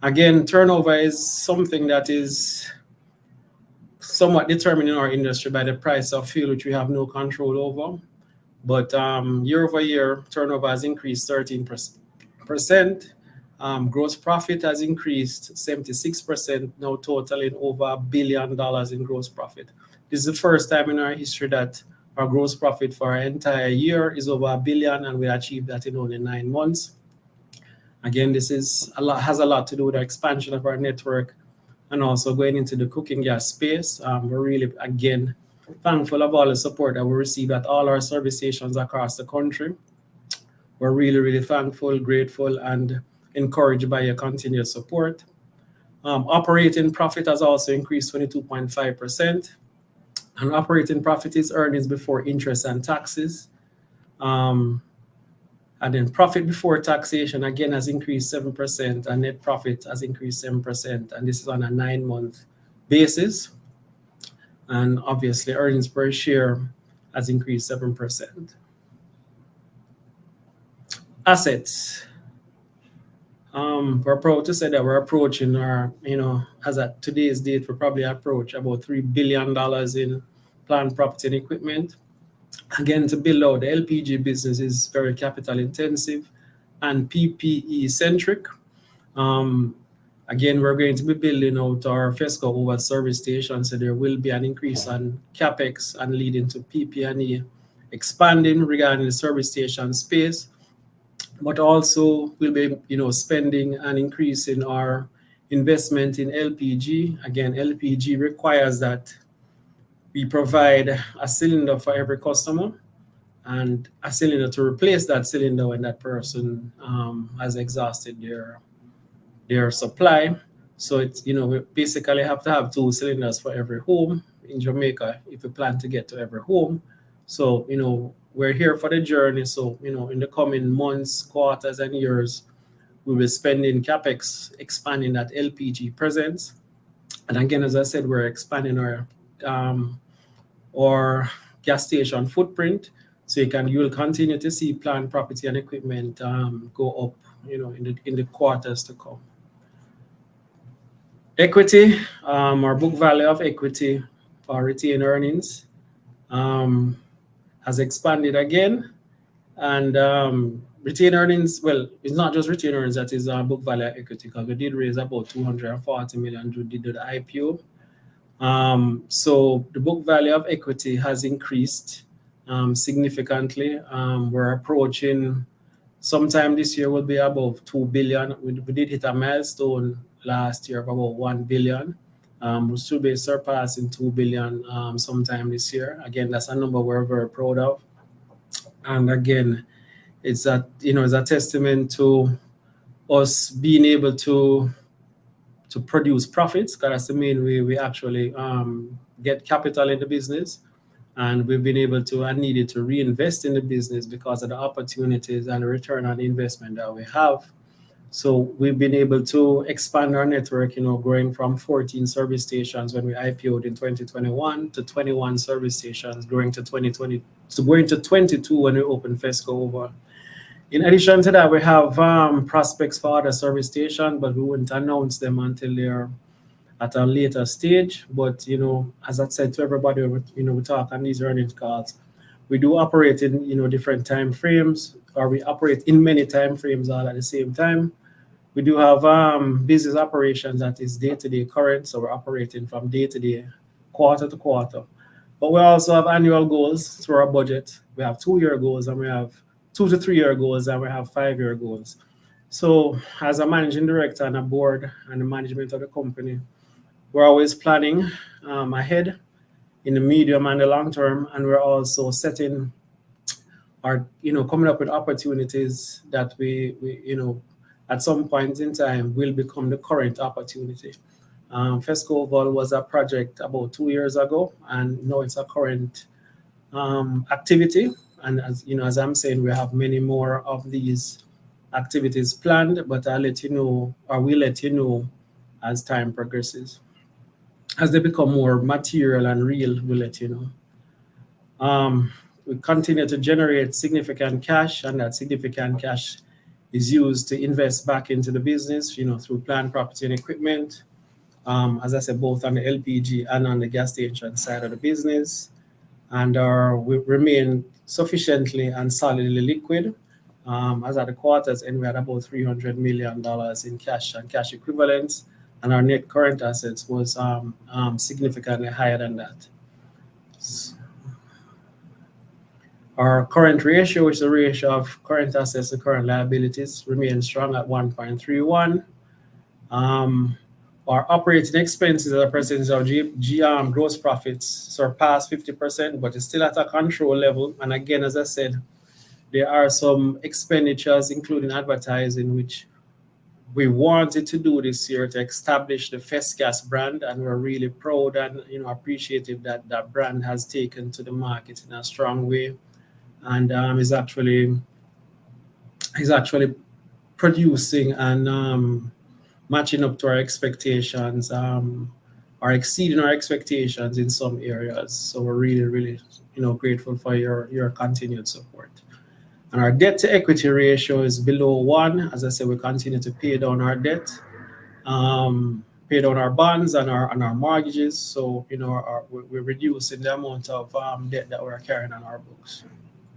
Again, turnover is something that is somewhat determined in our industry by the price of fuel, which we have no control over. But year over year, turnover has increased 13%. Gross profit has increased 76%, now totaling over $1 billion in gross profit. This is the first time in our history that our gross profit for our entire year is over $1 billion, and we achieved that in only 9 months. Again, this is has a lot to do with the expansion of our network and also going into the cooking gas space. We're really, again, thankful of all the support that we receive at all our service stations across the country. We're really, really thankful, grateful, and encouraged by your continued support. Operating profit has also increased 22.5%. And operating profit is earnings before interest and taxes. And then profit before taxation again has increased 7%, and net profit has increased 7%. And this is on a 9-month basis. And obviously, earnings per share has increased 7%. Assets. We're proud to say that we're approaching our, as at today's date, we probably approach about $3 billion in plant, property, and equipment. Again, to build out the LPG business is very capital intensive and PPE centric. Again, we're going to be building out our FESCO over service station, so there will be an increase on capex and leading to PP&E expanding regarding the service station space, but also we'll be, spending and increasing our investment in LPG. Again, LPG requires that we provide a cylinder for every customer and a cylinder to replace that cylinder when that person has exhausted their supply. So it's, we basically have to have 2 cylinders for every home in Jamaica if we plan to get to every home. So, we're here for the journey. So, in the coming months, quarters, and years, we'll be spending capex, expanding that LPG presence. And again, as I said, we're expanding our gas station footprint. So you will continue to see plant, property, and equipment go up, in the quarters to come. Equity, our book value of equity for retained earnings has expanded again. And retained earnings, well, it's not just retained earnings that is our book value of equity, because we did raise about $240 million to do the IPO. So the book value of equity has increased significantly. We're approaching, sometime this year will be above 2 billion. We did hit a milestone last year of about 1 billion. We should be surpassing 2 billion sometime this year. Again, that's a number we're very proud of. And again, it's a testament to us being able to produce profits, because that's the main way we actually get capital in the business. And we've been able to and needed to reinvest in the business because of the opportunities and the return on investment that we have. So we've been able to expand our network, growing from 14 service stations when we IPO'd in 2021 to 21 service stations, growing to 2020, so going to 22 when we opened FESCO over. In addition to that, we have prospects for other service stations, but we wouldn't announce them until they're at a later stage. But, as I said to everybody, we talk on these earnings calls, we do operate in, different time frames, or we operate in many time frames all at the same time. We do have business operations that is day-to-day current, so we're operating from day-to-day, quarter to quarter. But we also have annual goals through our budget. We have 2-year goals, and we have 2 to 3-year goals, and we have 5-year goals. So as a managing director and a board and the management of the company, we're always planning ahead in the medium and the long term, and we're also setting our, coming up with opportunities that we at some point in time will become the current opportunity. FESCO Oval was a project about 2 years ago, and now it's a current activity. And as I'm saying, we have many more of these activities planned, but we'll let you know as time progresses. As they become more material and real, we'll let you know. We continue to generate significant cash, and that significant cash is used to invest back into the business, through plant, property, and equipment. As I said, both on the LPG and on the gas station side of the business, and we remain sufficiently and solidly liquid. As at the quarter's end, we had about $300 million in cash and cash equivalents, and our net current assets was significantly higher than that. Our current ratio, which is the ratio of current assets to current liabilities, remains strong at 1.31. Our operating expenses as a percentage of gross profits surpassed 50%, but it's still at a control level. And again, as I said, there are some expenditures, including advertising, which we wanted to do this year to establish the FESCO brand, and we're really proud and appreciative that that brand has taken to the market in a strong way, and is actually producing and matching up to our expectations, or exceeding our expectations in some areas. So we're really, really, grateful for your continued support. And our debt to equity ratio is below 1. As I said, we continue to pay down our debt, pay down our bonds and our mortgages. So we're reducing the amount of debt that we're carrying on our books.